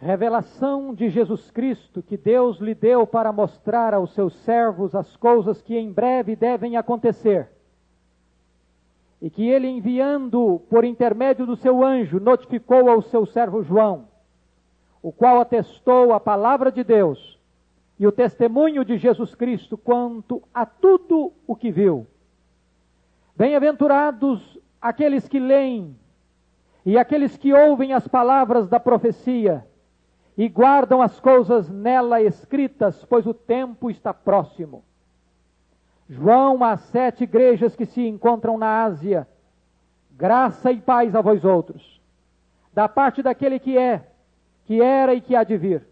Revelação de Jesus Cristo que Deus lhe deu para mostrar aos seus servos as coisas que em breve devem acontecer. E que ele, enviando por intermédio do seu anjo, notificou ao seu servo João, o qual atestou a palavra de Deus e o testemunho de Jesus Cristo quanto a tudo o que viu. Bem-aventurados aqueles que leem e aqueles que ouvem as palavras da profecia e guardam as coisas nela escritas, pois o tempo está próximo. João, às 7 igrejas que se encontram na Ásia, graça e paz a vós outros, da parte daquele que é, que era e que há de vir,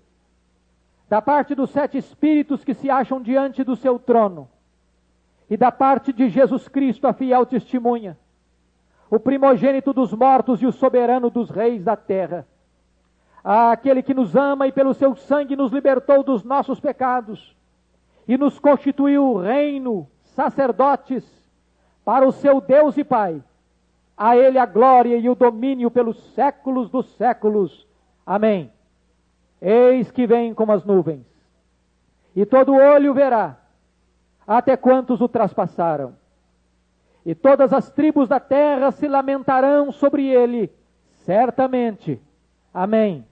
da parte dos 7 espíritos que se acham diante do seu trono, e da parte de Jesus Cristo, a fiel testemunha, o primogênito dos mortos e o soberano dos reis da terra, aquele que nos ama e pelo seu sangue nos libertou dos nossos pecados, e nos constituiu reino, sacerdotes, para o seu Deus e Pai. A Ele a glória e o domínio pelos séculos dos séculos. Amém. Eis que vem como as nuvens, e todo olho verá, até quantos o traspassaram. E todas as tribos da terra se lamentarão sobre ele, certamente. Amém.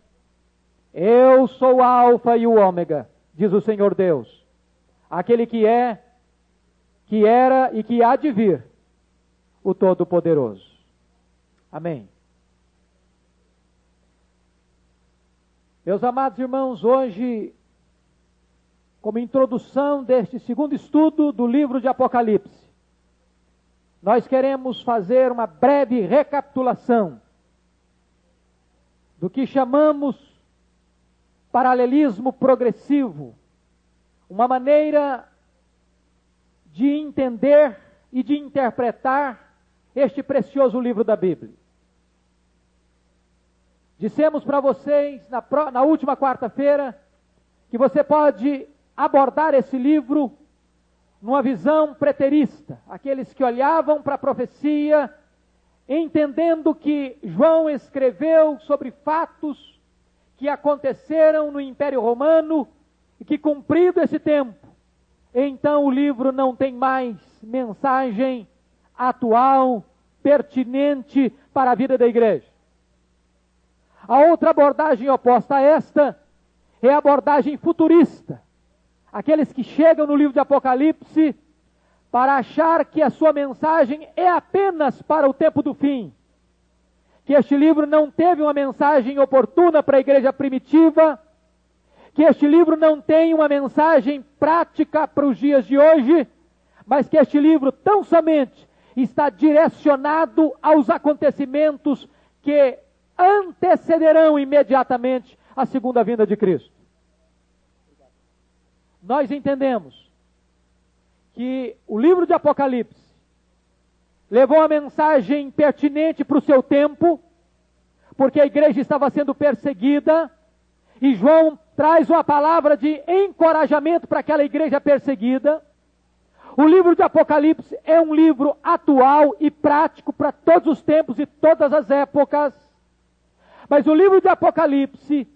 Eu sou o Alfa e o Ômega, diz o Senhor Deus, aquele que é, que era e que há de vir, o Todo-Poderoso. Amém. Meus amados irmãos, hoje, como introdução deste segundo estudo do livro de Apocalipse, nós queremos fazer uma breve recapitulação do que chamamos paralelismo progressivo, uma maneira de entender e de interpretar este precioso livro da Bíblia. Dissemos para vocês na última quarta-feira que você pode abordar esse livro numa visão preterista, aqueles que olhavam para a profecia, entendendo que João escreveu sobre fatos que aconteceram no Império Romano e que, cumprido esse tempo, então o livro não tem mais mensagem atual, pertinente para a vida da igreja. A outra abordagem oposta a esta é a abordagem futurista. Aqueles que chegam no livro de Apocalipse para achar que a sua mensagem é apenas para o tempo do fim. Que este livro não teve uma mensagem oportuna para a igreja primitiva, que este livro não tem uma mensagem prática para os dias de hoje, mas que este livro tão somente está direcionado aos acontecimentos que antecederão imediatamente a segunda vinda de Cristo. Nós entendemos que o livro de Apocalipse levou uma mensagem pertinente para o seu tempo, porque a igreja estava sendo perseguida, e João traz uma palavra de encorajamento para aquela igreja perseguida. O livro de Apocalipse é um livro atual e prático para todos os tempos e todas as épocas, mas o livro de Apocalipse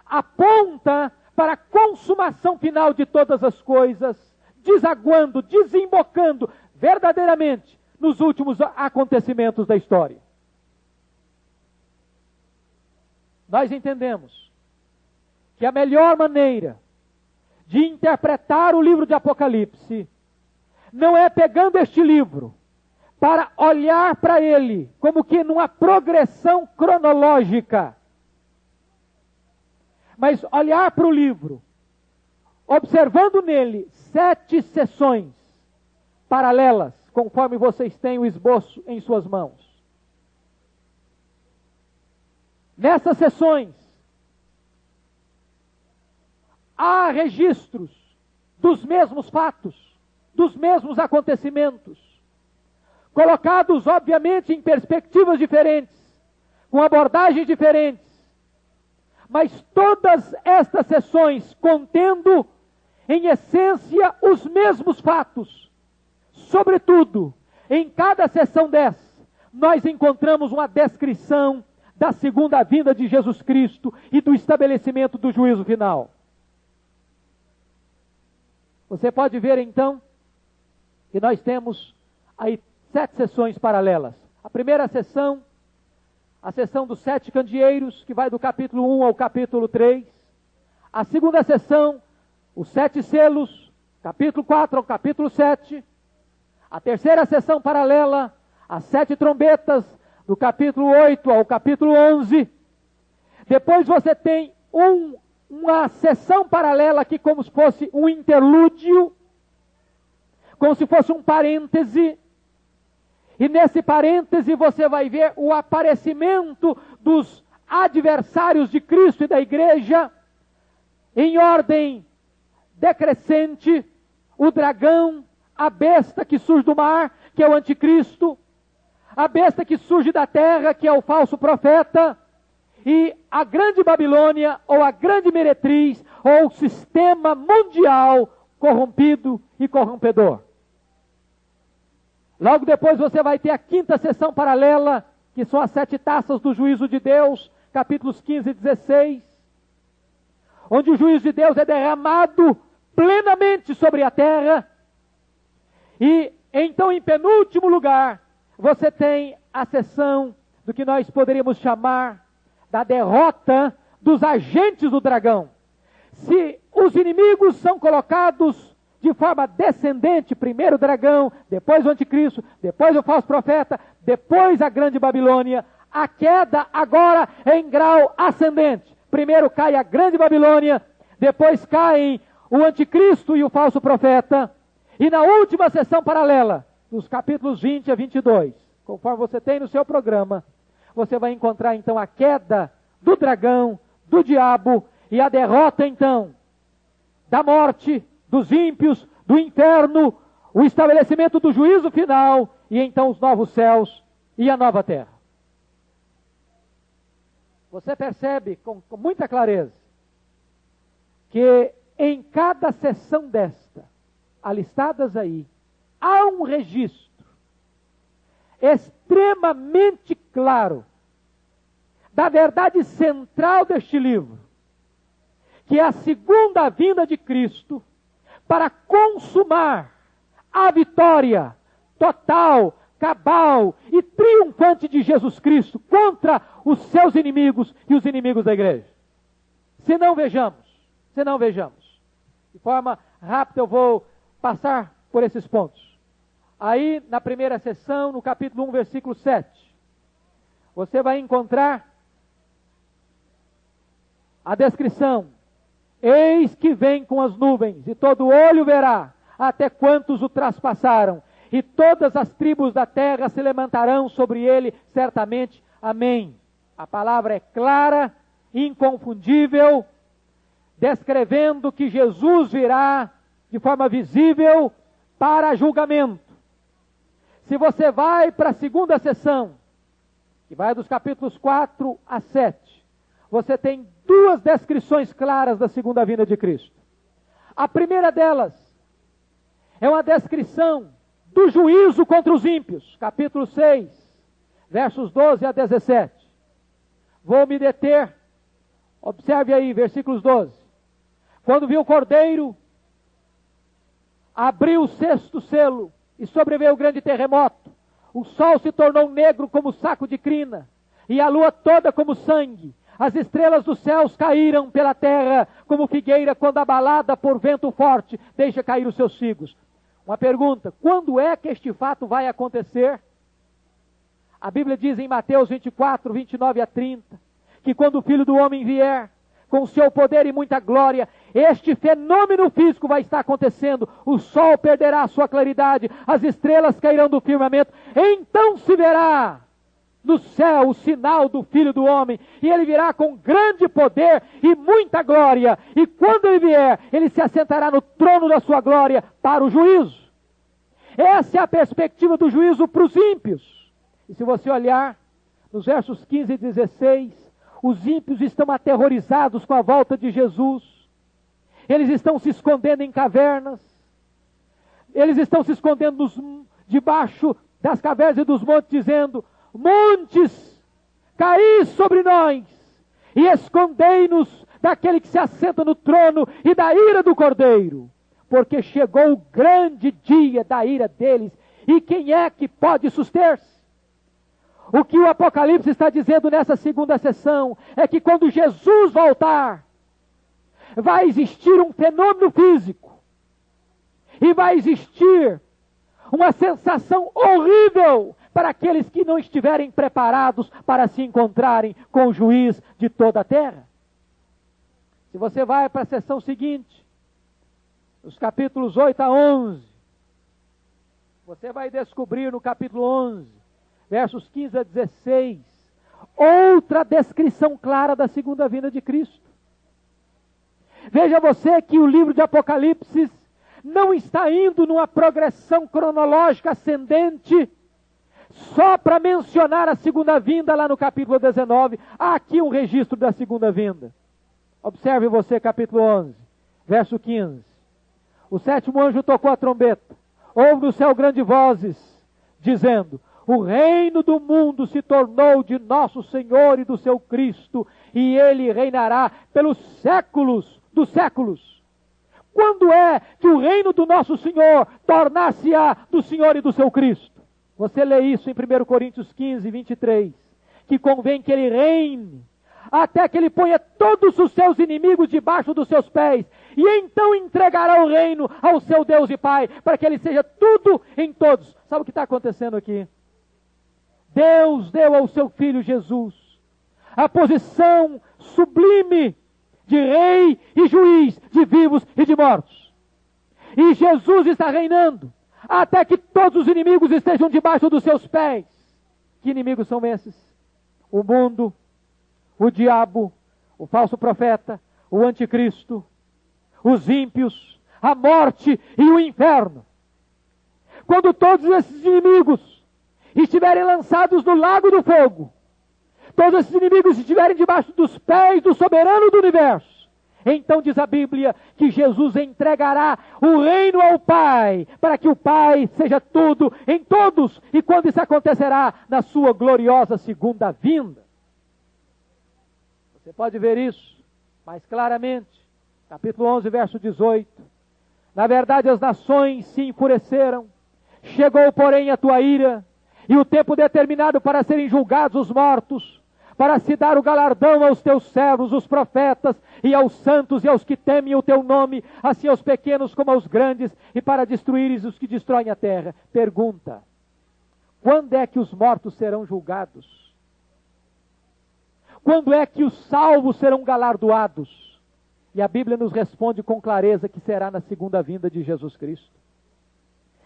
aponta para a consumação final de todas as coisas, desaguando, desembocando verdadeiramente nos últimos acontecimentos da história. Nós entendemos que a melhor maneira de interpretar o livro de Apocalipse não é pegando este livro para olhar para ele como que numa progressão cronológica, mas olhar para o livro, observando nele 7 sessões paralelas, conforme vocês têm o esboço em suas mãos. Nessas sessões, há registros dos mesmos fatos, dos mesmos acontecimentos, colocados obviamente em perspectivas diferentes, com abordagens diferentes, mas todas estas sessões contendo, em essência, os mesmos fatos. Sobretudo, em cada sessão dessa, nós encontramos uma descrição da segunda vinda de Jesus Cristo e do estabelecimento do juízo final. Você pode ver então que nós temos aí 7 sessões paralelas. A primeira sessão, a sessão dos 7 candeeiros, que vai do capítulo 1 ao capítulo 3. A segunda sessão, os 7 selos, capítulo 4 ao capítulo 7. A terceira sessão paralela, as 7 trombetas, do capítulo 8 ao capítulo 11. Depois você tem uma sessão paralela aqui, como se fosse um interlúdio, como se fosse um parêntese. E nesse parêntese você vai ver o aparecimento dos adversários de Cristo e da igreja, em ordem decrescente: o dragão, a besta que surge do mar, que é o anticristo, a besta que surge da terra, que é o falso profeta, e a grande Babilônia, ou a grande meretriz, ou o sistema mundial corrompido e corrompedor. Logo depois você vai ter a quinta sessão paralela, que são as 7 taças do juízo de Deus, capítulos 15 e 16, onde o juízo de Deus é derramado plenamente sobre a terra. E então, em penúltimo lugar, você tem a sessão do que nós poderíamos chamar da derrota dos agentes do dragão. Se os inimigos são colocados de forma descendente, primeiro o dragão, depois o anticristo, depois o falso profeta, depois a grande Babilônia, a queda agora é em grau ascendente. Primeiro cai a grande Babilônia, depois caem o anticristo e o falso profeta, e na última sessão paralela, dos capítulos 20 a 22, conforme você tem no seu programa, você vai encontrar então a queda do dragão, do diabo, e a derrota então da morte, dos ímpios, do inferno, o estabelecimento do juízo final, e então os novos céus e a nova terra. Você percebe com muita clareza que em cada sessão desta, alistadas aí, há um registro extremamente claro da verdade central deste livro, que é a segunda vinda de Cristo para consumar a vitória total, cabal e triunfante de Jesus Cristo contra os seus inimigos e os inimigos da igreja. Se não vejamos, de forma rápida eu vou passar por esses pontos. Aí, na primeira sessão, no capítulo 1, versículo 7, você vai encontrar a descrição: eis que vem com as nuvens, e todo olho verá, até quantos o traspassaram, e todas as tribos da terra se levantarão sobre ele, certamente. Amém. A palavra é clara, inconfundível, descrevendo que Jesus virá de forma visível para julgamento. Se você vai para a segunda sessão, que vai dos capítulos 4 a 7, você tem 2 descrições claras da segunda vinda de Cristo. A primeira delas é uma descrição do juízo contra os ímpios, capítulo 6, versos 12 a 17. Vou me deter, observe aí, versículos 12. Quando viu o cordeiro, abriu o 6º selo, e sobreveio o grande terremoto. O sol se tornou negro como saco de crina, e a lua toda como sangue. As estrelas dos céus caíram pela terra, como figueira quando abalada por vento forte deixa cair os seus figos. Uma pergunta: quando é que este fato vai acontecer? A Bíblia diz em Mateus 24, 29 a 30, que quando o Filho do Homem vier, com seu poder e muita glória, este fenômeno físico vai estar acontecendo. O sol perderá a sua claridade, as estrelas cairão do firmamento, então se verá no céu o sinal do Filho do Homem, e ele virá com grande poder e muita glória, e quando ele vier, ele se assentará no trono da sua glória para o juízo. Essa é a perspectiva do juízo para os ímpios. E se você olhar nos versos 15 e 16, os ímpios estão aterrorizados com a volta de Jesus. Eles estão se escondendo em cavernas, eles estão se escondendo debaixo das cavernas e dos montes, dizendo: montes, caí sobre nós e escondei-nos daquele que se assenta no trono e da ira do Cordeiro, porque chegou o grande dia da ira deles, e quem é que pode suster-se? O que o Apocalipse está dizendo nessa segunda sessão é que quando Jesus voltar, vai existir um fenômeno físico, e vai existir uma sensação horrível para aqueles que não estiverem preparados para se encontrarem com o juiz de toda a terra. Se você vai para a sessão seguinte, os capítulos 8 a 11, você vai descobrir no capítulo 11, versos 15 a 16, outra descrição clara da segunda vinda de Cristo. Veja você que o livro de Apocalipse não está indo numa progressão cronológica ascendente, só para mencionar a segunda vinda lá no capítulo 19, há aqui um registro da segunda vinda. Observe você capítulo 11, verso 15. O sétimo anjo tocou a trombeta, houve no céu grandes vozes, dizendo: o reino do mundo se tornou de nosso Senhor e do seu Cristo, e ele reinará pelos séculos dos séculos. Quando é que o reino do nosso Senhor tornar-se-á do Senhor e do seu Cristo? Você lê isso em 1 Coríntios 15, 23, que convém que ele reine, até que ele ponha todos os seus inimigos debaixo dos seus pés, e então entregará o reino ao seu Deus e Pai, para que ele seja tudo em todos. Sabe o que está acontecendo aqui? Deus deu ao seu Filho Jesus a posição sublime de rei e juiz, de vivos e de mortos. E Jesus está reinando, até que todos os inimigos estejam debaixo dos seus pés. Que inimigos são esses? O mundo, o diabo, o falso profeta, o anticristo, os ímpios, a morte e o inferno. Quando todos esses inimigos estiverem lançados no lago do fogo, todos esses inimigos estiverem debaixo dos pés do soberano do universo, então diz a Bíblia que Jesus entregará o reino ao Pai, para que o Pai seja tudo em todos, e quando isso acontecerá? Na sua gloriosa segunda vinda. Você pode ver isso mais claramente, capítulo 11, verso 18. Na verdade as nações se enfureceram, chegou porém a tua ira, e o tempo determinado para serem julgados os mortos, para se dar o galardão aos teus servos, os profetas, e aos santos e aos que temem o teu nome, assim aos pequenos como aos grandes, e para destruires os que destroem a terra. Pergunta: quando é que os mortos serão julgados? Quando é que os salvos serão galardoados? E a Bíblia nos responde com clareza que será na segunda vinda de Jesus Cristo.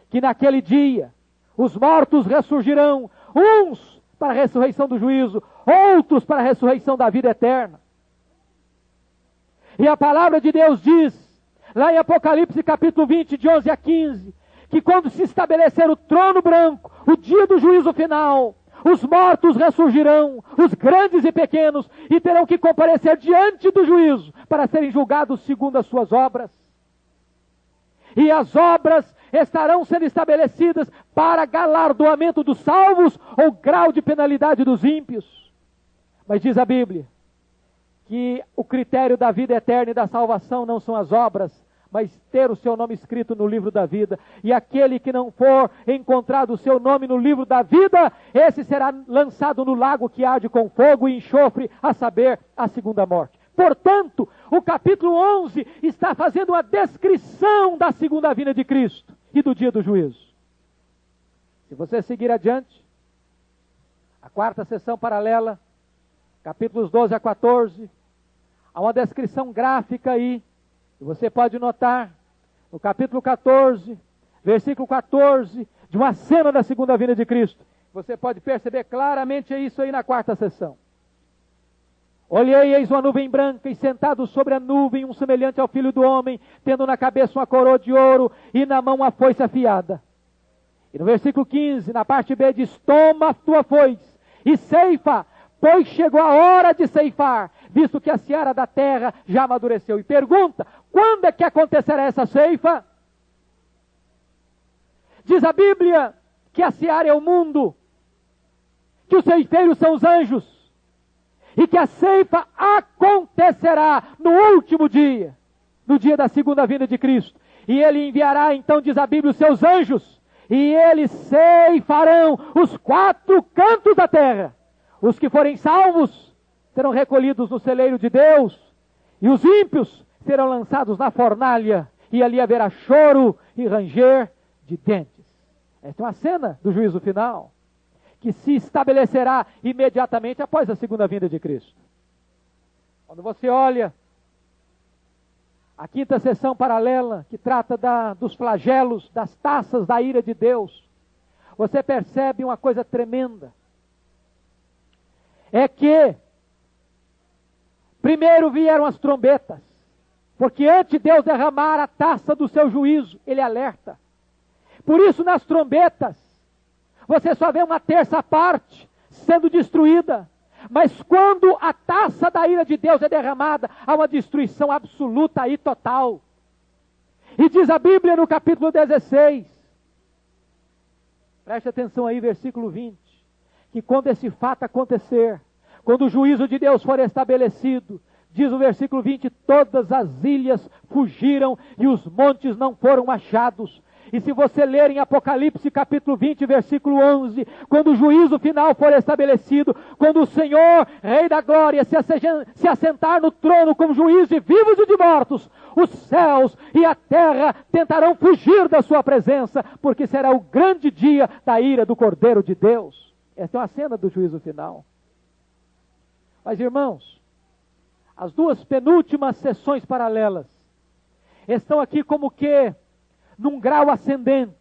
Que naquele dia os mortos ressurgirão, uns para a ressurreição do juízo, outros para a ressurreição da vida eterna. E a palavra de Deus diz, lá em Apocalipse capítulo 20, de 11 a 15, que quando se estabelecer o trono branco, o dia do juízo final, os mortos ressurgirão, os grandes e pequenos, e terão que comparecer diante do juízo, para serem julgados segundo as suas obras. E as obras estarão sendo estabelecidas para galardoamento dos salvos, ou grau de penalidade dos ímpios. Mas diz a Bíblia, que o critério da vida eterna e da salvação não são as obras, mas ter o seu nome escrito no livro da vida. E aquele que não for encontrado o seu nome no livro da vida, esse será lançado no lago que arde com fogo e enxofre, a saber, a segunda morte. Portanto, o capítulo 11 está fazendo uma descrição da segunda vinda de Cristo e do dia do juízo. Se você seguir adiante, a quarta sessão paralela, capítulos 12 a 14, há uma descrição gráfica aí, e você pode notar, no capítulo 14, versículo 14, de uma cena da segunda vinda de Cristo. Você pode perceber claramente isso aí na quarta sessão. Olhei, eis uma nuvem branca, e sentado sobre a nuvem, um semelhante ao Filho do Homem, tendo na cabeça uma coroa de ouro, e na mão uma foice afiada. E no versículo 15, na parte B, diz: toma a tua foice, e ceifa, pois chegou a hora de ceifar, visto que a seara da terra já amadureceu. E pergunta: quando é que acontecerá essa ceifa? Diz a Bíblia que a seara é o mundo, que os ceifeiros são os anjos, e que a ceifa acontecerá no último dia, no dia da segunda vinda de Cristo. E ele enviará, então, diz a Bíblia, os seus anjos, e eles ceifarão os 4 cantos da terra. Os que forem salvos serão recolhidos no celeiro de Deus, e os ímpios serão lançados na fornalha, e ali haverá choro e ranger de dentes. Esta é uma cena do juízo final, que se estabelecerá imediatamente após a segunda vinda de Cristo. Quando você olha a quinta sessão paralela, que trata dos flagelos, das taças da ira de Deus, você percebe uma coisa tremenda. É que primeiro vieram as trombetas, porque antes de Deus derramar a taça do seu juízo, Ele alerta. Por isso, nas trombetas, você só vê uma terça parte sendo destruída. Mas quando a taça da ira de Deus é derramada, há uma destruição absoluta e total. E diz a Bíblia no capítulo 16, preste atenção aí, versículo 20, que quando esse fato acontecer, quando o juízo de Deus for estabelecido, diz o versículo 20, todas as ilhas fugiram e os montes não foram achados. E se você ler em Apocalipse capítulo 20, versículo 11, quando o juízo final for estabelecido, quando o Senhor, Rei da Glória, se assentar no trono como juiz de vivos e de mortos, os céus e a terra tentarão fugir da sua presença, porque será o grande dia da ira do Cordeiro de Deus. Esta é uma cena do juízo final. Mas, irmãos, as 2 penúltimas sessões paralelas estão aqui como que num grau ascendente,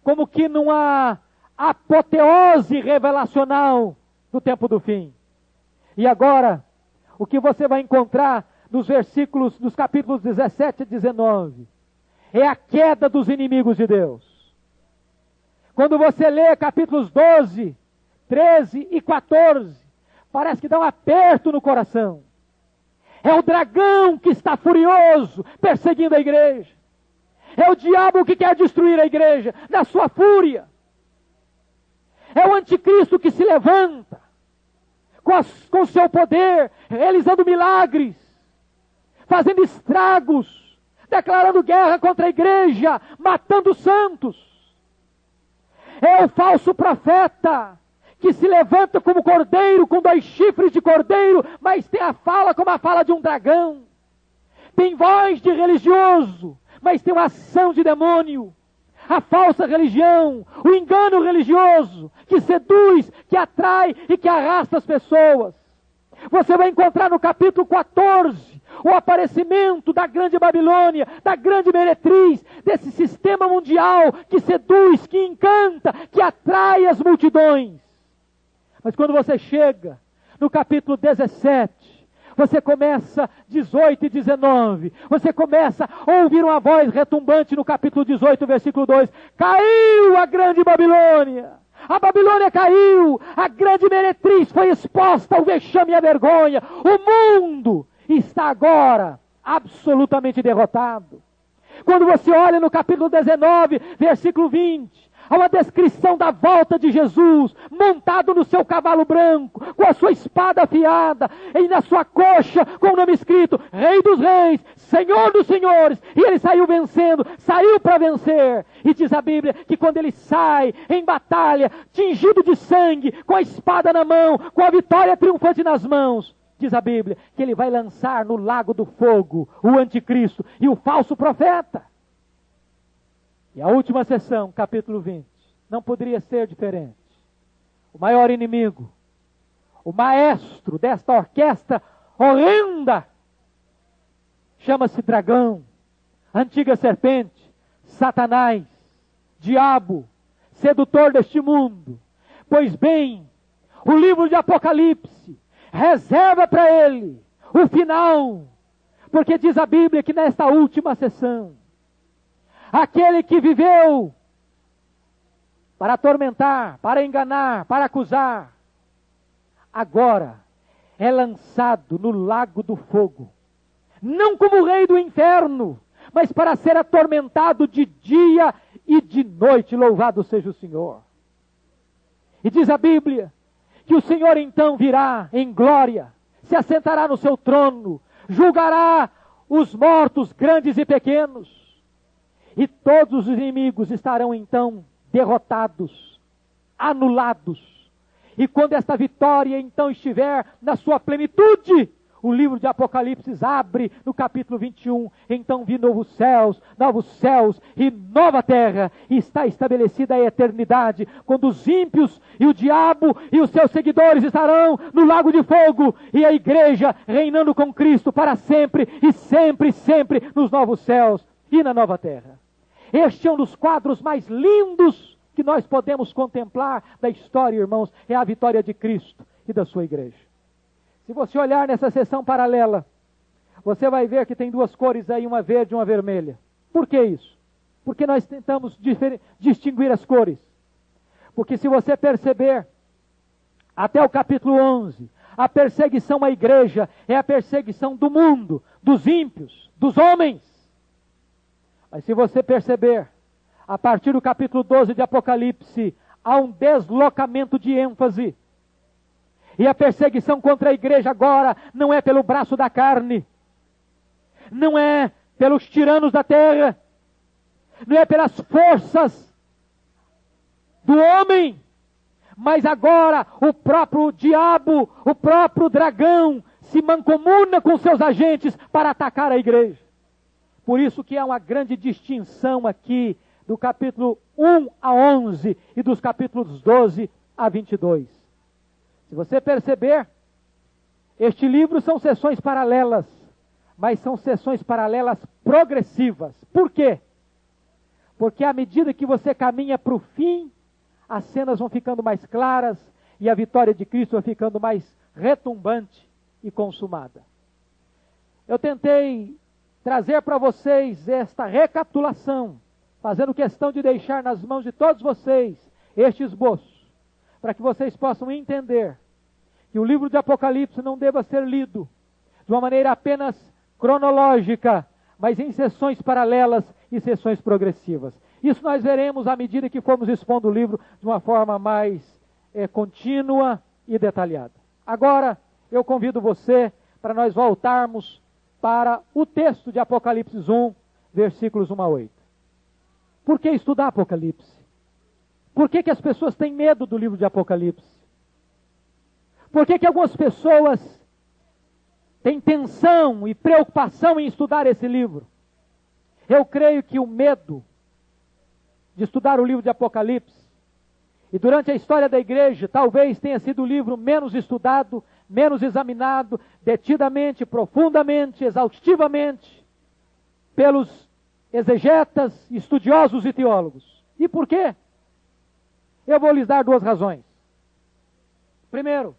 como que numa apoteose revelacional do tempo do fim. E agora, o que você vai encontrar nos capítulos 17 e 19, é a queda dos inimigos de Deus. Quando você lê capítulos 12, 13 e 14, parece que dá um aperto no coração. É o dragão que está furioso, perseguindo a igreja. É o diabo que quer destruir a igreja, na sua fúria. É o anticristo que se levanta, com o seu poder, realizando milagres, fazendo estragos, declarando guerra contra a igreja, matando santos. É o falso profeta, que se levanta como cordeiro, com 2 chifres de cordeiro, mas tem a fala como a fala de um dragão. Tem voz de religioso, mas tem uma ação de demônio. A falsa religião, o engano religioso, que seduz, que atrai e que arrasta as pessoas. Você vai encontrar no capítulo 14, o aparecimento da grande Babilônia, da grande meretriz, desse sistema mundial que seduz, que encanta, que atrai as multidões. Mas quando você chega no capítulo 17, você começa 18 e 19, você começa a ouvir uma voz retumbante no capítulo 18, versículo 2, caiu a grande Babilônia, a Babilônia caiu, a grande meretriz foi exposta ao vexame e à vergonha, o mundo está agora absolutamente derrotado. Quando você olha no capítulo 19, versículo 20, há uma descrição da volta de Jesus, montado no seu cavalo branco, com a sua espada afiada, e na sua coxa, com o nome escrito, Rei dos Reis, Senhor dos Senhores, e ele saiu vencendo, saiu para vencer, e diz a Bíblia, que quando ele sai em batalha, tingido de sangue, com a espada na mão, com a vitória triunfante nas mãos, diz a Bíblia, que ele vai lançar no lago do fogo, o anticristo, e o falso profeta. E a última sessão, capítulo 20, não poderia ser diferente. O maior inimigo, o maestro desta orquestra horrenda, chama-se dragão, antiga serpente, Satanás, diabo, sedutor deste mundo. Pois bem, o livro de Apocalipse reserva para ele o final, porque diz a Bíblia que nesta última sessão, aquele que viveu para atormentar, para enganar, para acusar, agora é lançado no lago do fogo. Não como rei do inferno, mas para ser atormentado de dia e de noite. Louvado seja o Senhor. E diz a Bíblia que o Senhor então virá em glória, se assentará no seu trono, julgará os mortos, grandes e pequenos, e todos os inimigos estarão então derrotados, anulados. E quando esta vitória então estiver na sua plenitude, o livro de Apocalipse abre no capítulo 21, então vi novos céus e nova terra, e está estabelecida a eternidade, quando os ímpios e o diabo e os seus seguidores estarão no lago de fogo, e a igreja reinando com Cristo para sempre, e sempre, sempre nos novos céus e na nova terra. Este é um dos quadros mais lindos que nós podemos contemplar da história, irmãos, é a vitória de Cristo e da sua igreja. Se você olhar nessa seção paralela, você vai ver que tem duas cores aí, uma verde e uma vermelha. Por que isso? Porque nós tentamos distinguir as cores. Porque se você perceber, até o capítulo 11, a perseguição à igreja é a perseguição do mundo, dos ímpios, dos homens. Mas se você perceber, a partir do capítulo 12 de Apocalipse, há um deslocamento de ênfase. E a perseguição contra a igreja agora não é pelo braço da carne, não é pelos tiranos da terra, não é pelas forças do homem, mas agora o próprio diabo, o próprio dragão se mancomuna com seus agentes para atacar a igreja. Por isso que há uma grande distinção aqui do capítulo 1 a 11 e dos capítulos 12 a 22. Se você perceber, este livro são sessões paralelas, mas são sessões paralelas progressivas. Por quê? Porque à medida que você caminha para o fim, as cenas vão ficando mais claras e a vitória de Cristo vai ficando mais retumbante e consumada. Eu tentei trazer para vocês esta recapitulação, fazendo questão de deixar nas mãos de todos vocês este esboço, para que vocês possam entender que o livro de Apocalipse não deva ser lido de uma maneira apenas cronológica, mas em sessões paralelas e sessões progressivas. Isso nós veremos à medida que formos expondo o livro de uma forma mais contínua e detalhada. Agora, eu convido você para nós voltarmos para o texto de Apocalipse 1, versículos 1 a 8. Por que estudar Apocalipse? Por que as pessoas têm medo do livro de Apocalipse? Por que algumas pessoas têm tensão e preocupação em estudar esse livro? Eu creio que o medo de estudar o livro de Apocalipse, e durante a história da igreja, talvez tenha sido o livro menos estudado, menos examinado, detidamente, profundamente, exaustivamente, pelos exegetas, estudiosos e teólogos. E por quê? Eu vou lhes dar duas razões. Primeiro,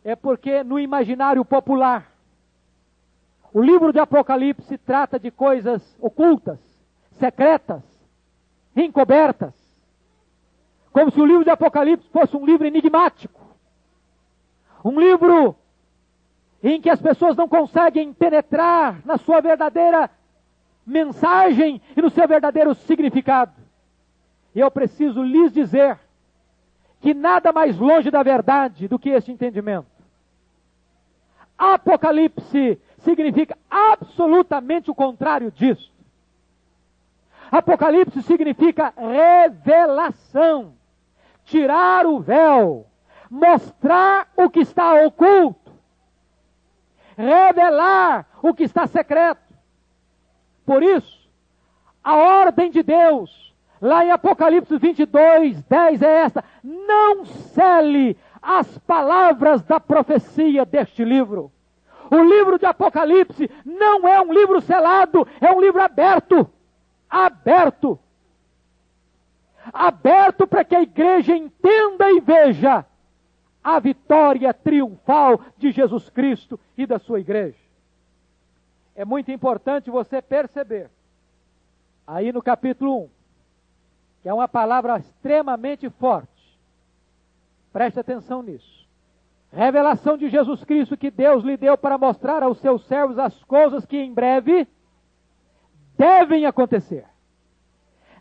é porque no imaginário popular, o livro de Apocalipse trata de coisas ocultas, secretas, encobertas, como se o livro de Apocalipse fosse um livro enigmático, um livro em que as pessoas não conseguem penetrar na sua verdadeira mensagem e no seu verdadeiro significado. E eu preciso lhes dizer que nada mais longe da verdade do que este entendimento. Apocalipse significa absolutamente o contrário disso. Apocalipse significa revelação, tirar o véu, mostrar o que está oculto, revelar o que está secreto. Por isso, a ordem de Deus, lá em Apocalipse 22, 10 é esta: não cele as palavras da profecia deste livro. O livro de Apocalipse não é um livro selado, é um livro aberto. Aberto. Aberto para que a igreja entenda e veja a vitória triunfal de Jesus Cristo e da sua igreja. É muito importante você perceber, aí no capítulo 1, que é uma palavra extremamente forte. Preste atenção nisso. Revelação de Jesus Cristo que Deus lhe deu para mostrar aos seus servos as coisas que em breve devem acontecer.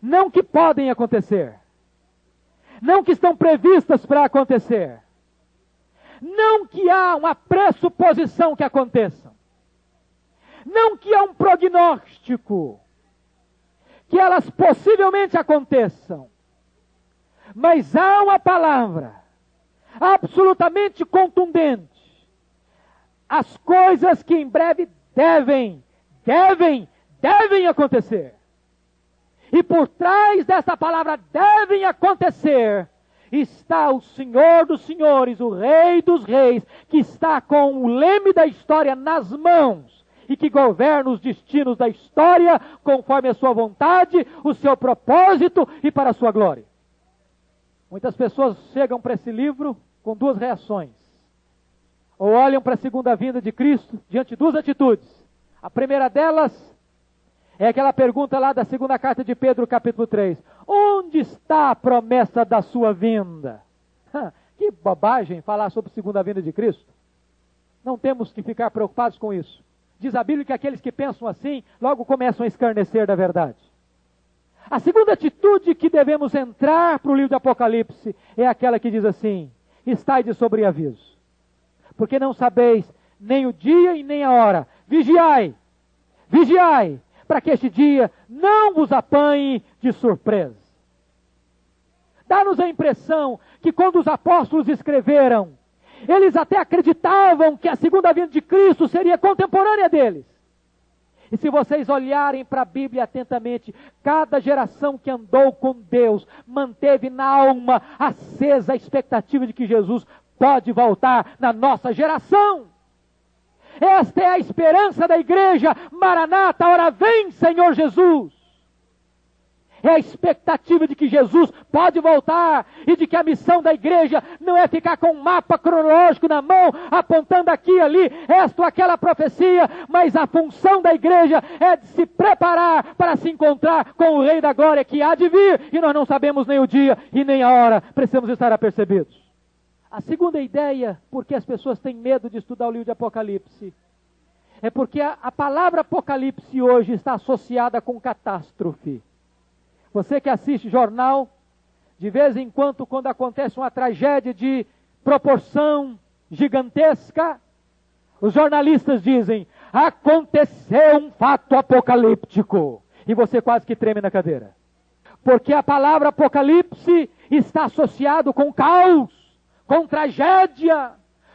Não que podem acontecer. Não que estão previstas para acontecer. Não que há uma pressuposição que aconteçam. Não que há um prognóstico que elas possivelmente aconteçam. Mas há uma palavra absolutamente contundente. As coisas que em breve devem acontecer. E por trás dessa palavra devem acontecer, está o Senhor dos senhores, o Rei dos reis, que está com o leme da história nas mãos e que governa os destinos da história conforme a sua vontade, o seu propósito e para a sua glória. Muitas pessoas chegam para esse livro com duas reações. Ou olham para a segunda vinda de Cristo diante de duas atitudes. A primeira delas é aquela pergunta lá da segunda carta de Pedro, capítulo 3. Onde está a promessa da sua vinda? Que bobagem falar sobre a segunda vinda de Cristo. Não temos que ficar preocupados com isso. Diz a Bíblia que aqueles que pensam assim, logo começam a escarnecer da verdade. A segunda atitude que devemos entrar para o livro de Apocalipse é aquela que diz assim: estai de sobreaviso, porque não sabeis nem o dia e nem a hora. Vigiai, vigiai, para que este dia não vos apanhe de surpresa. Dá-nos a impressão que quando os apóstolos escreveram, eles até acreditavam que a segunda vinda de Cristo seria contemporânea deles. E se vocês olharem para a Bíblia atentamente, cada geração que andou com Deus manteve na alma acesa a expectativa de que Jesus pode voltar na nossa geração. Esta é a esperança da igreja. Maranata, ora vem, Senhor Jesus. É a expectativa de que Jesus pode voltar e de que a missão da igreja não é ficar com um mapa cronológico na mão, apontando aqui e ali, esta ou aquela profecia, mas a função da igreja é de se preparar para se encontrar com o Rei da Glória que há de vir, e nós não sabemos nem o dia e nem a hora, precisamos estar apercebidos. A segunda ideia, porque as pessoas têm medo de estudar o livro de Apocalipse, é porque a palavra Apocalipse hoje está associada com catástrofe. Você que assiste jornal, de vez em quando acontece uma tragédia de proporção gigantesca, os jornalistas dizem, aconteceu um fato apocalíptico. E você quase que treme na cadeira. Porque a palavra Apocalipse está associado com caos, com tragédia,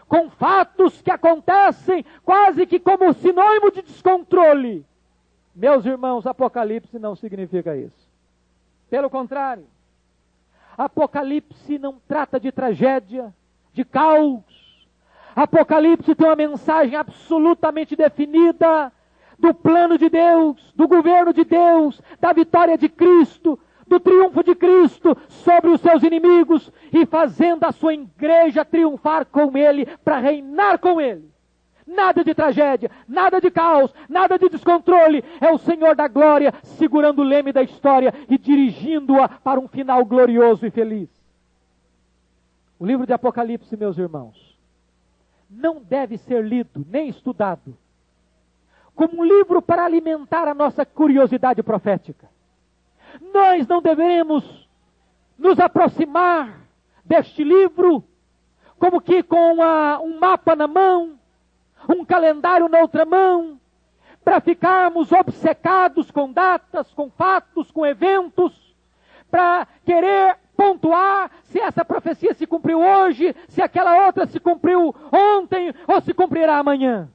com fatos que acontecem quase que como sinônimo de descontrole. Meus irmãos, Apocalipse não significa isso. Pelo contrário, Apocalipse não trata de tragédia, de caos. Apocalipse tem uma mensagem absolutamente definida do plano de Deus, do governo de Deus, da vitória de Cristo, do triunfo de Cristo sobre os seus inimigos e fazendo a sua igreja triunfar com Ele, para reinar com Ele. Nada de tragédia, nada de caos, nada de descontrole. É o Senhor da glória segurando o leme da história e dirigindo-a para um final glorioso e feliz. O livro de Apocalipse, meus irmãos, não deve ser lido nem estudado como um livro para alimentar a nossa curiosidade profética. Nós não devemos nos aproximar deste livro como que com um mapa na mão, um calendário na outra mão, para ficarmos obcecados com datas, com fatos, com eventos, para querer pontuar se essa profecia se cumpriu hoje, se aquela outra se cumpriu ontem ou se cumprirá amanhã.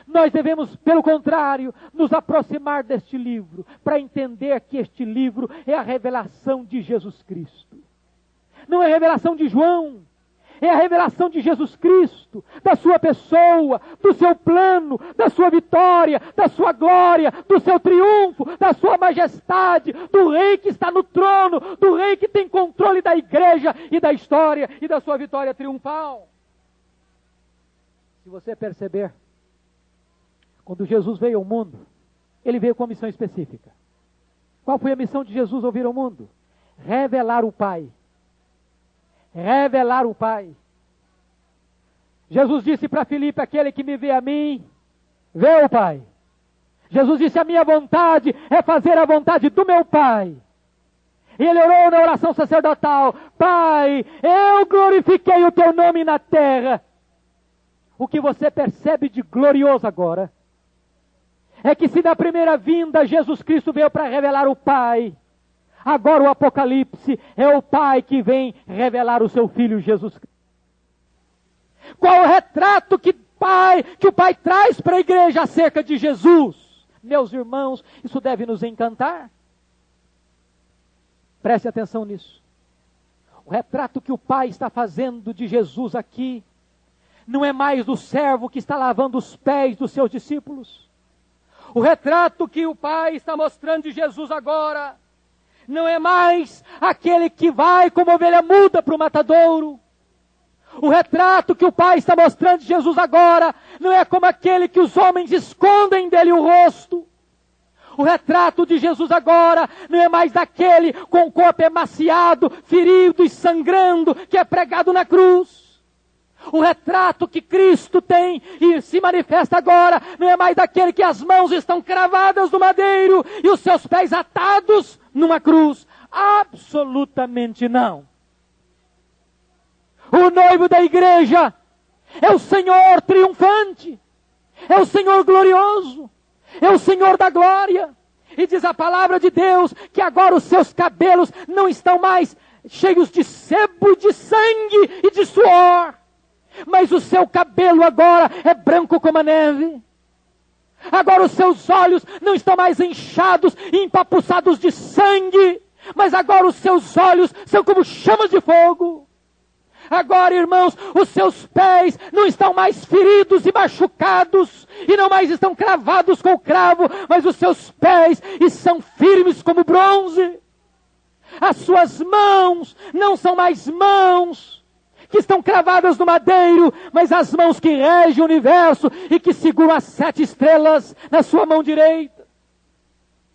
Nós devemos, pelo contrário, nos aproximar deste livro, para entender que este livro é a revelação de Jesus Cristo. Não é a revelação de João, é a revelação de Jesus Cristo, da sua pessoa, do seu plano, da sua vitória, da sua glória, do seu triunfo, da sua majestade, do rei que está no trono, do rei que tem controle da igreja e da história e da sua vitória triunfal. Se você perceber, quando Jesus veio ao mundo, ele veio com uma missão específica. Qual foi a missão de Jesus ao vir ao mundo? Revelar o Pai. Revelar o Pai. Jesus disse para Filipe, aquele que me vê a mim, vê o Pai. Jesus disse, a minha vontade é fazer a vontade do meu Pai. E ele orou na oração sacerdotal: Pai, eu glorifiquei o teu nome na terra. O que você percebe de glorioso agora é que se na primeira vinda Jesus Cristo veio para revelar o Pai, agora o Apocalipse é o Pai que vem revelar o seu Filho Jesus Cristo. Qual o retrato que o Pai traz para a igreja acerca de Jesus? Meus irmãos, isso deve nos encantar. Preste atenção nisso. O retrato que o Pai está fazendo de Jesus aqui não é mais do servo que está lavando os pés dos seus discípulos. O retrato que o Pai está mostrando de Jesus agora não é mais aquele que vai como ovelha muda para o matadouro. O retrato que o Pai está mostrando de Jesus agora não é como aquele que os homens escondem dele o rosto. O retrato de Jesus agora não é mais daquele com o corpo emaciado, ferido e sangrando, que é pregado na cruz. O retrato que Cristo tem e se manifesta agora não é mais daquele que as mãos estão cravadas no madeiro e os seus pés atados numa cruz. Absolutamente não. O noivo da igreja é o Senhor triunfante, é o Senhor glorioso, é o Senhor da glória. E diz a palavra de Deus que agora os seus cabelos não estão mais cheios de sebo, de sangue e de suor, mas o seu cabelo agora é branco como a neve. Agora os seus olhos não estão mais inchados e empapuçados de sangue, mas agora os seus olhos são como chamas de fogo. Agora, irmãos, os seus pés não estão mais feridos e machucados, e não mais estão cravados com o cravo, mas os seus pés são firmes como bronze. As suas mãos não são mais mãos que estão cravadas no madeiro, mas as mãos que regem o universo e que seguram as 7 estrelas na sua mão direita.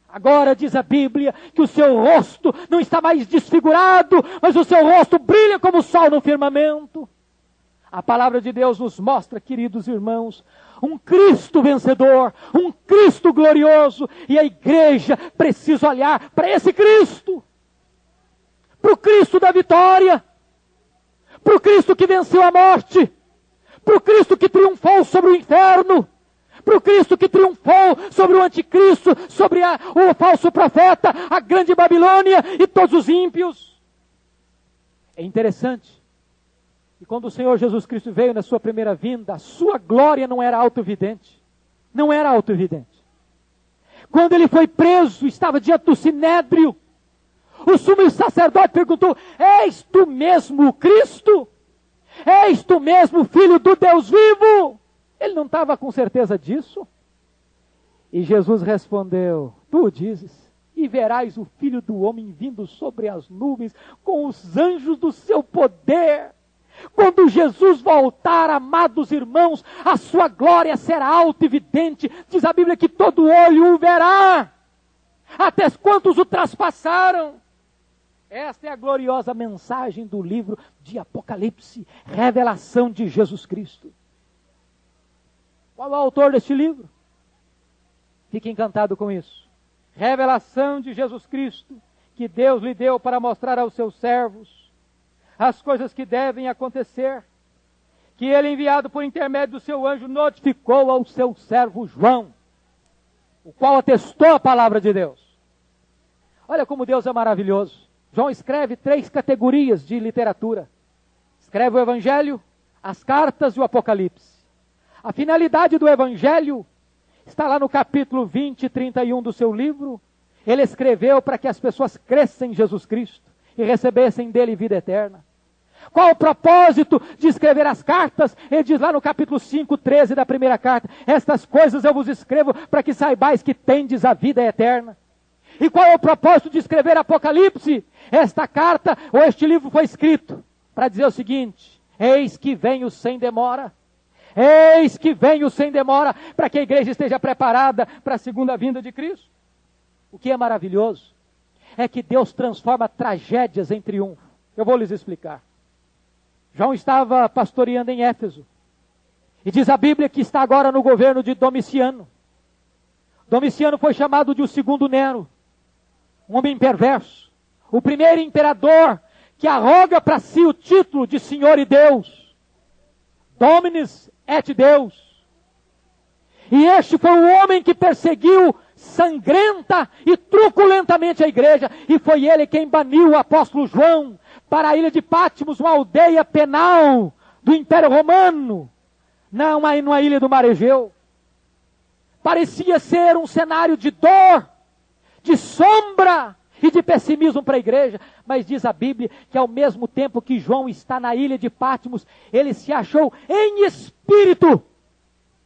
Agora diz a Bíblia que o seu rosto não está mais desfigurado, mas o seu rosto brilha como o sol no firmamento. A palavra de Deus nos mostra, queridos irmãos, um Cristo vencedor, um Cristo glorioso, e a igreja precisa olhar para esse Cristo, para o Cristo da vitória, para o Cristo que venceu a morte, para o Cristo que triunfou sobre o inferno, para o Cristo que triunfou sobre o anticristo, sobre o falso profeta, a grande Babilônia e todos os ímpios. É interessante que quando o Senhor Jesus Cristo veio na sua primeira vinda, a sua glória não era autoevidente. Não era autoevidente. Quando ele foi preso, estava diante do sinédrio, o sumo sacerdote perguntou: és tu mesmo o Cristo? És tu mesmo o Filho do Deus vivo? Ele não estava com certeza disso. E Jesus respondeu: tu dizes, e verás o Filho do Homem vindo sobre as nuvens com os anjos do seu poder. Quando Jesus voltar, amados irmãos, a sua glória será autoevidente. Diz a Bíblia que todo olho o verá, até quantos o traspassaram. Esta é a gloriosa mensagem do livro de Apocalipse, revelação de Jesus Cristo. Qual é o autor deste livro? Fique encantado com isso. Revelação de Jesus Cristo, que Deus lhe deu para mostrar aos seus servos as coisas que devem acontecer, que ele, enviado por intermédio do seu anjo, notificou ao seu servo João, o qual atestou a palavra de Deus. Olha como Deus é maravilhoso. João escreve 3 categorias de literatura. Escreve o Evangelho, as cartas e o Apocalipse. A finalidade do Evangelho está lá no capítulo 20 e 31 do seu livro. Ele escreveu para que as pessoas crescem em Jesus Cristo e recebessem dele vida eterna. Qual o propósito de escrever as cartas? Ele diz lá no capítulo 5, 13 da primeira carta: estas coisas eu vos escrevo para que saibais que tendes a vida eterna. E qual é o propósito de escrever Apocalipse? Esta carta, ou este livro, foi escrito para dizer o seguinte: eis que venho sem demora. Eis que venho sem demora, para que a igreja esteja preparada para a segunda vinda de Cristo. O que é maravilhoso é que Deus transforma tragédias em triunfo. Eu vou lhes explicar. João estava pastoreando em Éfeso, e diz a Bíblia que está agora no governo de Domiciano. Domiciano foi chamado de o segundo Nero, um homem perverso, o primeiro imperador que arroga para si o título de Senhor e Deus, Dominus et Deus. E este foi o homem que perseguiu sangrenta e truculentamente a igreja, e foi ele quem baniu o apóstolo João para a ilha de Patmos, uma aldeia penal do Império Romano, numa ilha do Mar Egeu. Parecia ser um cenário de dor, de sombra e de pessimismo para a igreja, mas diz a Bíblia que ao mesmo tempo que João está na ilha de Patmos, ele se achou em espírito.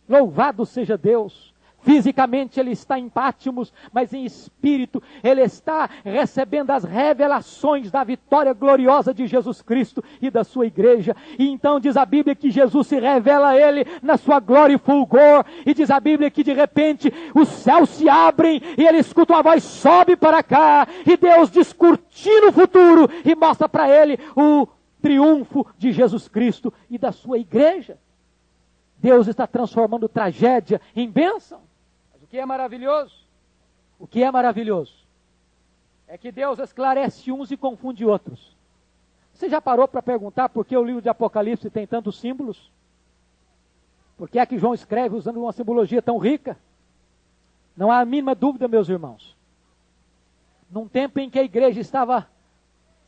Louvado seja Deus! Fisicamente ele está em Patmos, mas em espírito ele está recebendo as revelações da vitória gloriosa de Jesus Cristo e da sua igreja. E então diz a Bíblia que Jesus se revela a ele na sua glória e fulgor. E diz a Bíblia que de repente os céus se abrem e ele escuta uma voz: sobe para cá. E Deus descortina o futuro e mostra para ele o triunfo de Jesus Cristo e da sua igreja. Deus está transformando tragédia em bênção. Mas o que é maravilhoso? O que é maravilhoso é que Deus esclarece uns e confunde outros. Você já parou para perguntar por que o livro de Apocalipse tem tantos símbolos? Por que é que João escreve usando uma simbologia tão rica? Não há a mínima dúvida, meus irmãos. Num tempo em que a igreja estava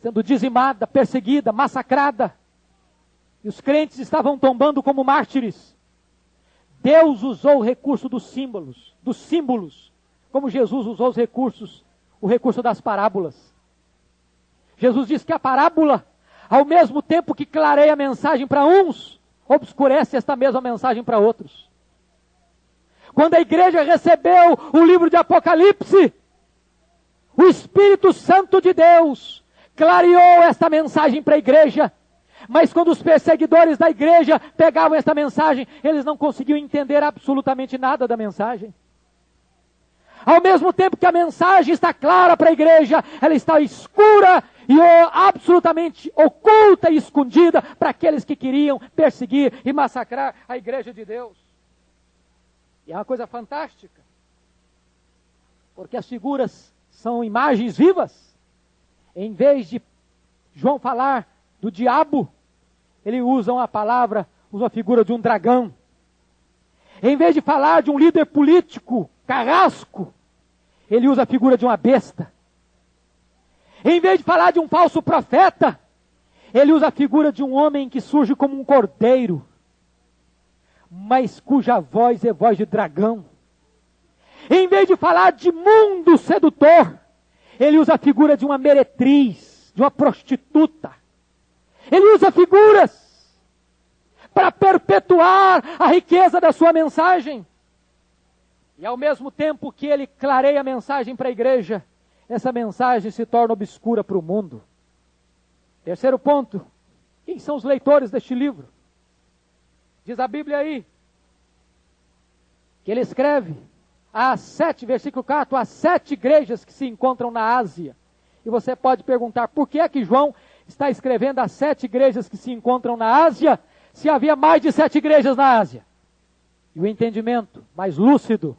sendo dizimada, perseguida, massacrada, e os crentes estavam tombando como mártires, Deus usou o recurso dos símbolos, como Jesus usou o recurso das parábolas. Jesus diz que a parábola, ao mesmo tempo que clareia a mensagem para uns, obscurece esta mesma mensagem para outros. Quando a igreja recebeu o livro de Apocalipse, o Espírito Santo de Deus clareou esta mensagem para a igreja. Mas quando os perseguidores da igreja pegavam esta mensagem, eles não conseguiam entender absolutamente nada da mensagem. Ao mesmo tempo que a mensagem está clara para a igreja, ela está escura e absolutamente oculta e escondida para aqueles que queriam perseguir e massacrar a igreja de Deus. E é uma coisa fantástica, porque as figuras são imagens vivas. Em vez de João falar do diabo, ele usa usa a figura de um dragão. Em vez de falar de um líder político carrasco, ele usa a figura de uma besta. Em vez de falar de um falso profeta, ele usa a figura de um homem que surge como um cordeiro, mas cuja voz é voz de dragão. Em vez de falar de mundo sedutor, ele usa a figura de uma meretriz, de uma prostituta. Ele usa figuras para perpetuar a riqueza da sua mensagem. E ao mesmo tempo que ele clareia a mensagem para a igreja, essa mensagem se torna obscura para o mundo. Terceiro ponto: quem são os leitores deste livro? Diz a Bíblia aí que ele escreve versículo 4, às 7 igrejas que se encontram na Ásia. E você pode perguntar, por que é que João está escrevendo às 7 igrejas que se encontram na Ásia, se havia mais de 7 igrejas na Ásia? E o entendimento mais lúcido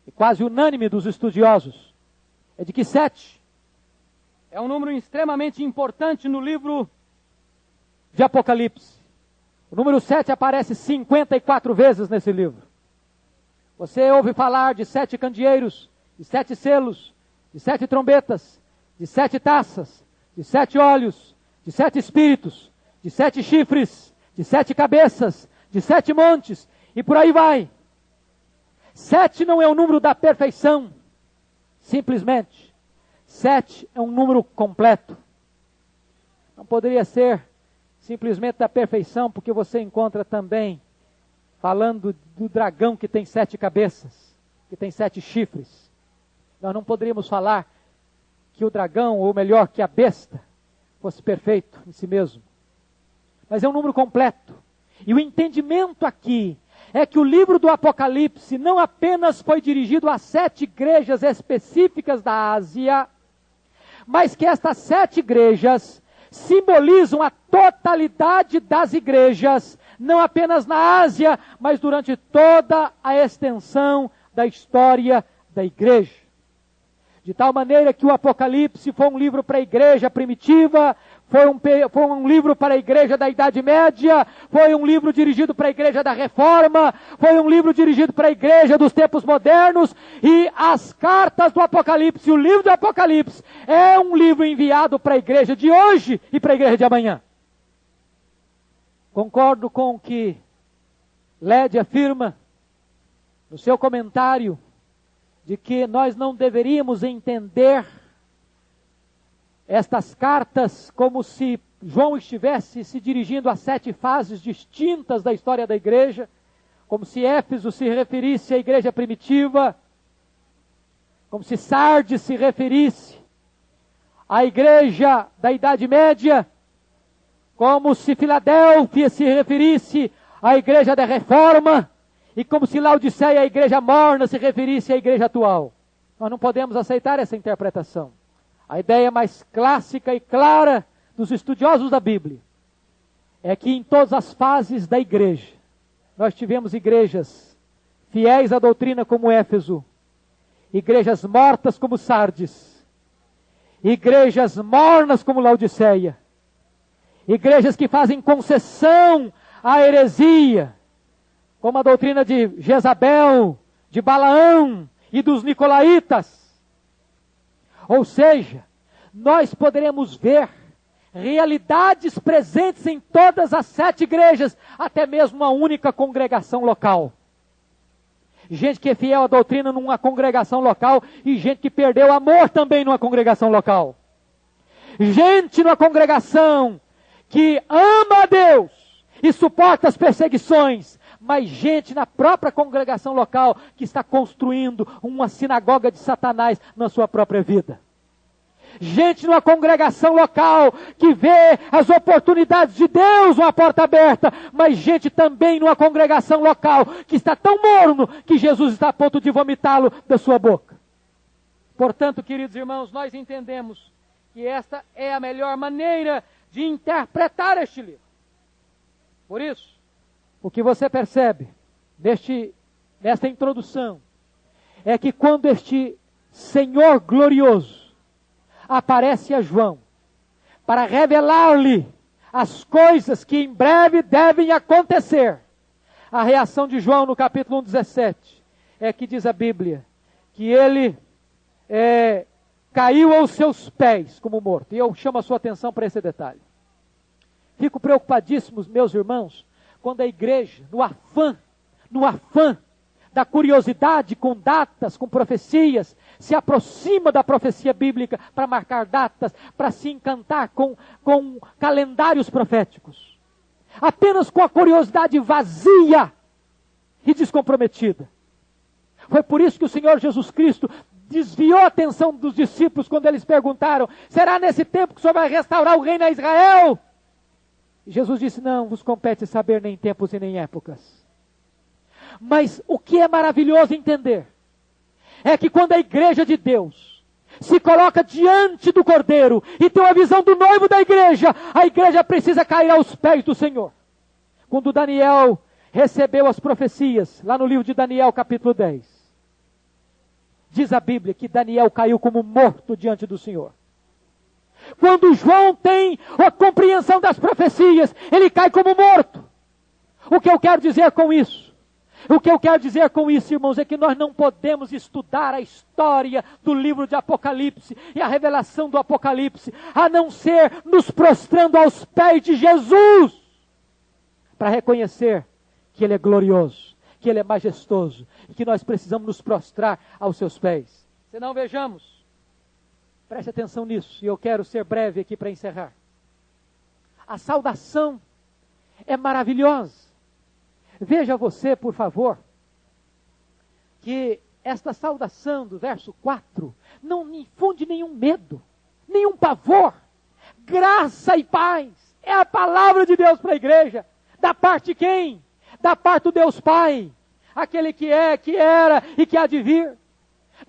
e quase unânime dos estudiosos é de que 7 é um número extremamente importante no livro de Apocalipse. O número 7 aparece 54 vezes nesse livro. Você ouve falar de 7 candeeiros, de 7 selos, de 7 trombetas, de 7 taças, de 7 olhos, de 7 espíritos, de 7 chifres, de 7 cabeças, de 7 montes, e por aí vai. 7 não é o número da perfeição, simplesmente. 7 é um número completo. Não poderia ser simplesmente da perfeição, porque você encontra também falando do dragão que tem 7 cabeças, que tem 7 chifres. Nós não poderíamos falar que o dragão, ou melhor, que a besta, fosse perfeito em si mesmo. Mas é um número completo. E o entendimento aqui é que o livro do Apocalipse não apenas foi dirigido a 7 igrejas específicas da Ásia, mas que estas 7 igrejas simbolizam a totalidade das igrejas, não apenas na Ásia, mas durante toda a extensão da história da igreja. De tal maneira que o Apocalipse foi um livro para a igreja primitiva, foi um livro para a igreja da Idade Média, foi um livro dirigido para a igreja da Reforma, foi um livro dirigido para a igreja dos tempos modernos, e as cartas do Apocalipse, o livro do Apocalipse, é um livro enviado para a igreja de hoje e para a igreja de amanhã. Concordo com o que Led afirma no seu comentário, de que nós não deveríamos entender estas cartas como se João estivesse se dirigindo a 7 fases distintas da história da igreja, como se Éfeso se referisse à igreja primitiva, como se Sardes se referisse à igreja da Idade Média, como se Filadélfia se referisse à igreja da Reforma, e como se Laodiceia, a igreja morna, se referisse à igreja atual. Nós não podemos aceitar essa interpretação. A ideia mais clássica e clara dos estudiosos da Bíblia é que em todas as fases da igreja, nós tivemos igrejas fiéis à doutrina como Éfeso, igrejas mortas como Sardes, igrejas mornas como Laodiceia, igrejas que fazem concessão à heresia, como a doutrina de Jezabel, de Balaão e dos Nicolaitas. Ou seja, nós poderemos ver realidades presentes em todas as 7 igrejas, até mesmo uma única congregação local. Gente que é fiel à doutrina numa congregação local, e gente que perdeu amor também numa congregação local. Gente numa congregação que ama a Deus e suporta as perseguições, mas gente na própria congregação local que está construindo uma sinagoga de Satanás na sua própria vida. Gente numa congregação local que vê as oportunidades de Deus, uma porta aberta, mas gente também numa congregação local que está tão morno que Jesus está a ponto de vomitá-lo da sua boca. Portanto, queridos irmãos, nós entendemos que esta é a melhor maneira de interpretar este livro. Por isso, o que você percebe nesta introdução é que quando este Senhor glorioso aparece a João para revelar-lhe as coisas que em breve devem acontecer, a reação de João no capítulo 17 é que diz a Bíblia que ele caiu aos seus pés como morto. E eu chamo a sua atenção para esse detalhe. Fico preocupadíssimo, meus irmãos, quando a igreja, no afã da curiosidade com datas, com profecias, se aproxima da profecia bíblica para marcar datas, para se encantar com calendários proféticos. Apenas com a curiosidade vazia e descomprometida. Foi por isso que o Senhor Jesus Cristo desviou a atenção dos discípulos quando eles perguntaram: será nesse tempo que o Senhor vai restaurar o reino a Israel? E Jesus disse: não vos compete saber nem tempos e nem épocas. Mas o que é maravilhoso entender é que quando a igreja de Deus se coloca diante do Cordeiro e tem uma visão do noivo da igreja, a igreja precisa cair aos pés do Senhor. Quando Daniel recebeu as profecias, lá no livro de Daniel capítulo 10, diz a Bíblia que Daniel caiu como morto diante do Senhor. Quando João tem a compreensão das profecias, ele cai como morto. O que eu quero dizer com isso? O que eu quero dizer com isso, irmãos, é que nós não podemos estudar a história do livro de Apocalipse e a revelação do Apocalipse, a não ser nos prostrando aos pés de Jesus, para reconhecer que Ele é glorioso, que Ele é majestoso, e que nós precisamos nos prostrar aos seus pés. Senão, vejamos, preste atenção nisso, e eu quero ser breve aqui para encerrar. A saudação é maravilhosa. Veja você, por favor, que esta saudação do verso 4 não infunde nenhum medo, nenhum pavor. Graça e paz é a palavra de Deus para a igreja. Da parte de quem? Da parte do Deus Pai, aquele que é, que era e que há de vir.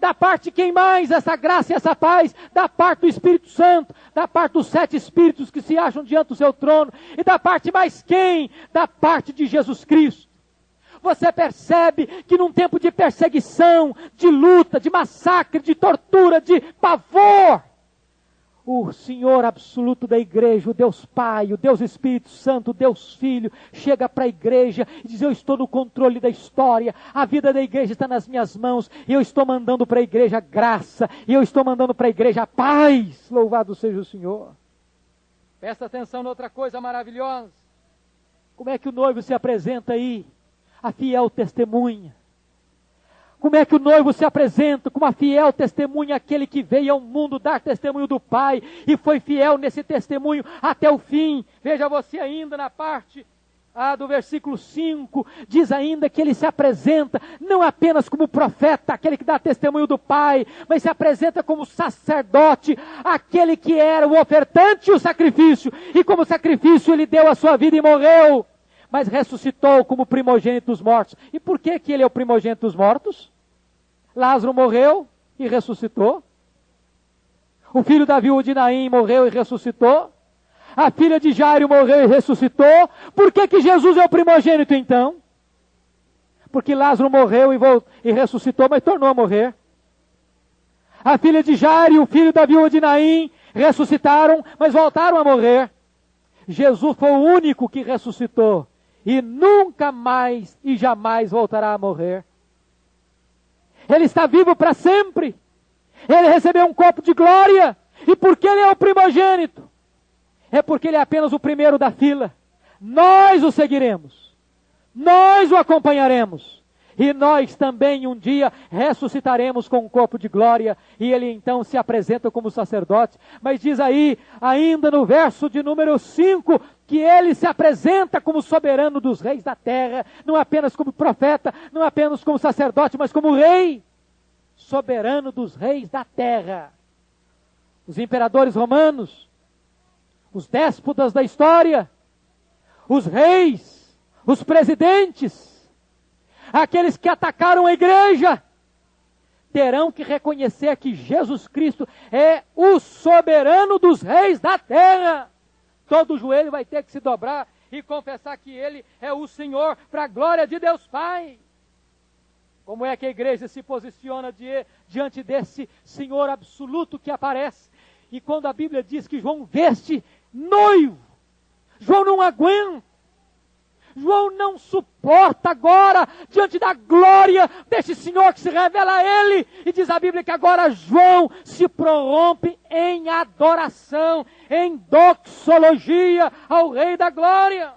Da parte de quem mais essa graça e essa paz? Da parte do Espírito Santo, da parte dos 7 Espíritos que se acham diante do seu trono. E da parte mais quem? Da parte de Jesus Cristo. você percebe que num tempo de perseguição, de luta, de massacre, de tortura, de pavor, o Senhor absoluto da igreja, o Deus Pai, o Deus Espírito Santo, o Deus Filho, chega para a igreja e diz: eu estou no controle da história, a vida da igreja está nas minhas mãos, e eu estou mandando para a igreja graça, e eu estou mandando para a igreja paz, louvado seja o Senhor. Presta atenção noutra coisa maravilhosa, como é que o noivo se apresenta aí? A fiel testemunha. Como é que o noivo se apresenta? Como a fiel testemunha, aquele que veio ao mundo dar testemunho do Pai e foi fiel nesse testemunho até o fim. Veja você ainda na parte do versículo 5, diz ainda que ele se apresenta não apenas como profeta, aquele que dá testemunho do Pai, mas se apresenta como sacerdote, aquele que era o ofertante e o sacrifício, e como sacrifício ele deu a sua vida e morreu, mas ressuscitou como primogênito dos mortos. E por que que ele é o primogênito dos mortos? Lázaro morreu e ressuscitou. O filho da viúva de Naim morreu e ressuscitou. A filha de Jairo morreu e ressuscitou. Por que que Jesus é o primogênito então? Porque Lázaro morreu e ressuscitou, mas tornou a morrer. A filha de Jairo e o filho da viúva de Naim ressuscitaram, mas voltaram a morrer. Jesus foi o único que ressuscitou e nunca mais e jamais voltará a morrer. Ele está vivo para sempre. Ele recebeu um corpo de glória. E por que ele é o primogênito? É porque ele é apenas o primeiro da fila. Nós o seguiremos. Nós o acompanharemos. E nós também um dia ressuscitaremos com um corpo de glória. E ele então se apresenta como sacerdote. Mas diz aí, ainda no verso de número 5, que ele se apresenta como soberano dos reis da terra. Não apenas como profeta, não apenas como sacerdote, mas como rei. Soberano dos reis da terra. Os imperadores romanos, os déspotas da história, os reis, os presidentes, aqueles que atacaram a igreja, terão que reconhecer que Jesus Cristo é o soberano dos reis da terra. Todo joelho vai ter que se dobrar e confessar que Ele é o Senhor, para a glória de Deus Pai. Como é que a igreja se posiciona diante desse Senhor absoluto que aparece? E quando a Bíblia diz que João veste noivo, João não aguenta. João não suporta agora, diante da glória desse Senhor que se revela a ele. E diz a Bíblia que agora João se prorrompe em adoração, em doxologia ao Rei da Glória.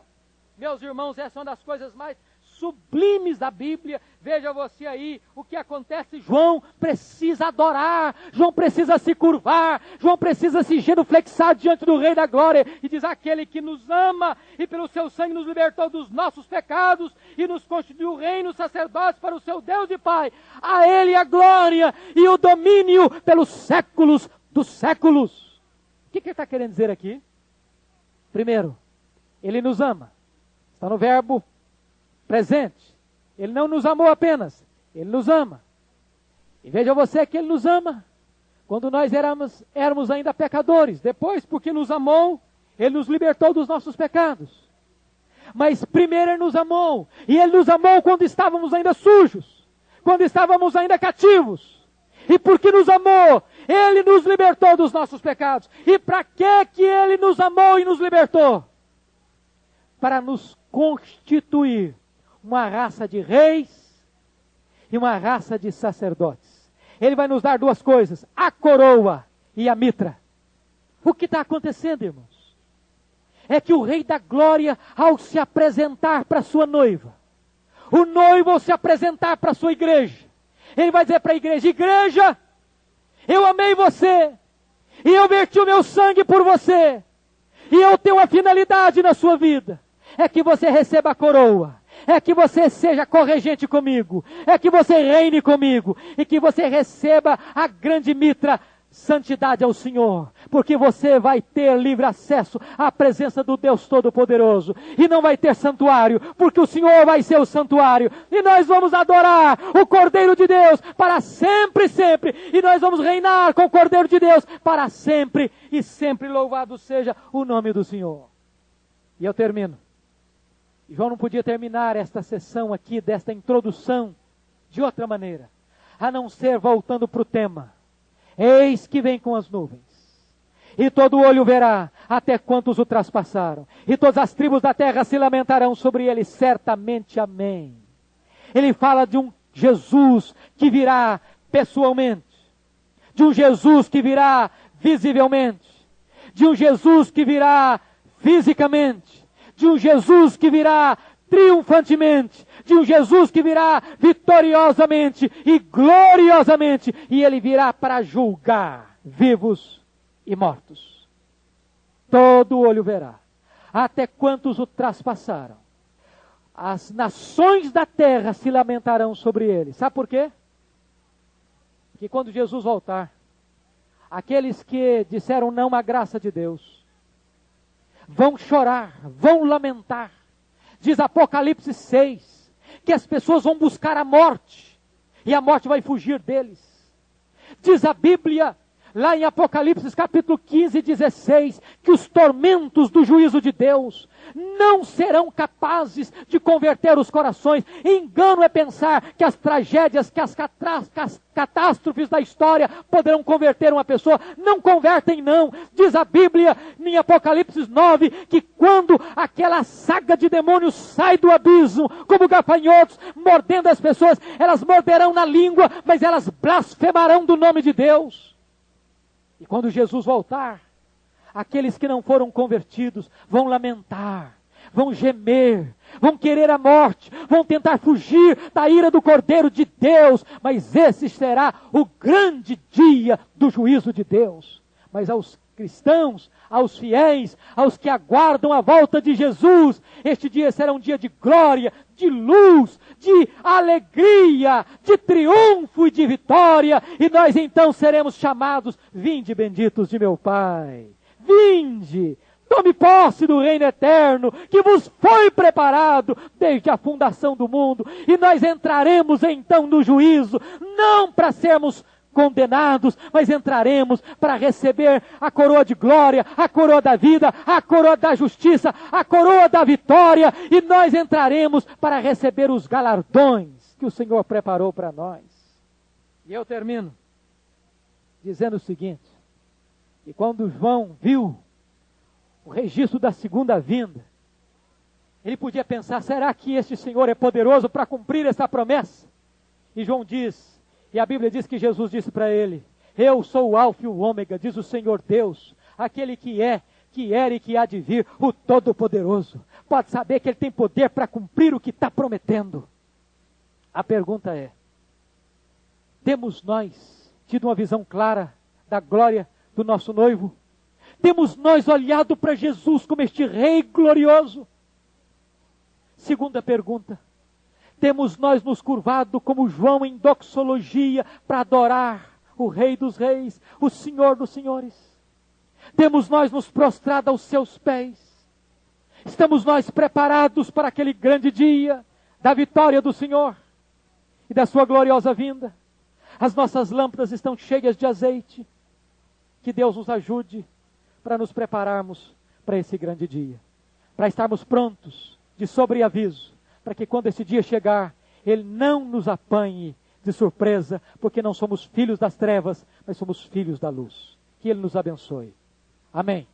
Meus irmãos, essa é uma das coisas mais sublimes da Bíblia. Veja você aí o que acontece. João precisa adorar, João precisa se curvar, João precisa se genuflexar diante do Rei da Glória e diz: aquele que nos ama e pelo seu sangue nos libertou dos nossos pecados e nos constituiu reino, sacerdotes para o seu Deus e Pai, a Ele a glória e o domínio pelos séculos dos séculos. O que ele está querendo dizer aqui? Primeiro, Ele nos ama. Está no verbo presente. Ele não nos amou apenas, Ele nos ama. E veja você que Ele nos ama quando nós éramos ainda pecadores. Depois, porque nos amou, Ele nos libertou dos nossos pecados. Mas primeiro Ele nos amou. E Ele nos amou quando estávamos ainda sujos, quando estávamos ainda cativos. E porque nos amou, Ele nos libertou dos nossos pecados. E para que Ele nos amou e nos libertou? Para nos constituir uma raça de reis e uma raça de sacerdotes. Ele vai nos dar duas coisas: a coroa e a mitra. O que está acontecendo, irmãos? É que o Rei da Glória, ao se apresentar para sua noiva, o noivo ao se apresentar para sua igreja, ele vai dizer para a igreja: igreja, eu amei você, e eu verti o meu sangue por você, e eu tenho uma finalidade na sua vida, é que você receba a coroa, é que você seja corregente comigo, é que você reine comigo, e que você receba a grande mitra, santidade ao Senhor, porque você vai ter livre acesso à presença do Deus Todo-Poderoso, e não vai ter santuário, porque o Senhor vai ser o santuário, e nós vamos adorar o Cordeiro de Deus para sempre, sempre, e nós vamos reinar com o Cordeiro de Deus para sempre, e sempre louvado seja o nome do Senhor. E eu termino. João não podia terminar esta sessão aqui, desta introdução, de outra maneira, a não ser voltando para o tema. Eis que vem com as nuvens, e todo olho verá, até quantos o traspassaram, e todas as tribos da terra se lamentarão sobre ele, certamente, amém. Ele fala de um Jesus que virá pessoalmente, de um Jesus que virá visivelmente, de um Jesus que virá fisicamente, de um Jesus que virá triunfantemente, de um Jesus que virá vitoriosamente e gloriosamente, e ele virá para julgar vivos e mortos. Todo olho verá, até quantos o traspassaram. As nações da terra se lamentarão sobre ele. Sabe por quê? Porque quando Jesus voltar, aqueles que disseram não à graça de Deus, vão chorar, vão lamentar. Diz Apocalipse 6, que as pessoas vão buscar a morte, e a morte vai fugir deles. Diz a Bíblia, lá em Apocalipse capítulo 15 e 16, que os tormentos do juízo de Deus não serão capazes de converter os corações. Engano é pensar que as tragédias, que as catástrofes da história poderão converter uma pessoa. Não convertem não. Diz a Bíblia em Apocalipse 9, que quando aquela saga de demônios sai do abismo, como gafanhotos, mordendo as pessoas, elas morderão na língua, mas elas blasfemarão do nome de Deus. E quando Jesus voltar, aqueles que não foram convertidos vão lamentar, vão gemer, vão querer a morte, vão tentar fugir da ira do Cordeiro de Deus, mas esse será o grande dia do juízo de Deus. Mas aos cristãos, aos fiéis, aos que aguardam a volta de Jesus, este dia será um dia de glória, de luz, de alegria, de triunfo e de vitória, e nós então seremos chamados: vinde benditos de meu Pai, vinde, tome posse do reino eterno, que vos foi preparado desde a fundação do mundo, e nós entraremos então no juízo, não para sermos condenados, mas entraremos para receber a coroa de glória, a coroa da vida, a coroa da justiça, a coroa da vitória, e nós entraremos para receber os galardões que o Senhor preparou para nós. E eu termino dizendo o seguinte, que quando João viu o registro da segunda vinda, ele podia pensar: será que este Senhor é poderoso para cumprir essa promessa? E João diz, e a Bíblia diz que Jesus disse para ele: eu sou o Alfa e o Ômega, diz o Senhor Deus, aquele que é, que era e que há de vir, o Todo-Poderoso. Pode saber que Ele tem poder para cumprir o que está prometendo. A pergunta é: temos nós tido uma visão clara da glória do nosso noivo? Temos nós olhado para Jesus como este Rei glorioso? Segunda pergunta: temos nós nos curvado como João em doxologia para adorar o Rei dos Reis, o Senhor dos Senhores? Temos nós nos prostrado aos seus pés? Estamos nós preparados para aquele grande dia da vitória do Senhor e da sua gloriosa vinda? As nossas lâmpadas estão cheias de azeite. Que Deus nos ajude para nos prepararmos para esse grande dia, para estarmos prontos, de sobreaviso, para que quando esse dia chegar, Ele não nos apanhe de surpresa, porque não somos filhos das trevas, mas somos filhos da luz. Que Ele nos abençoe. Amém.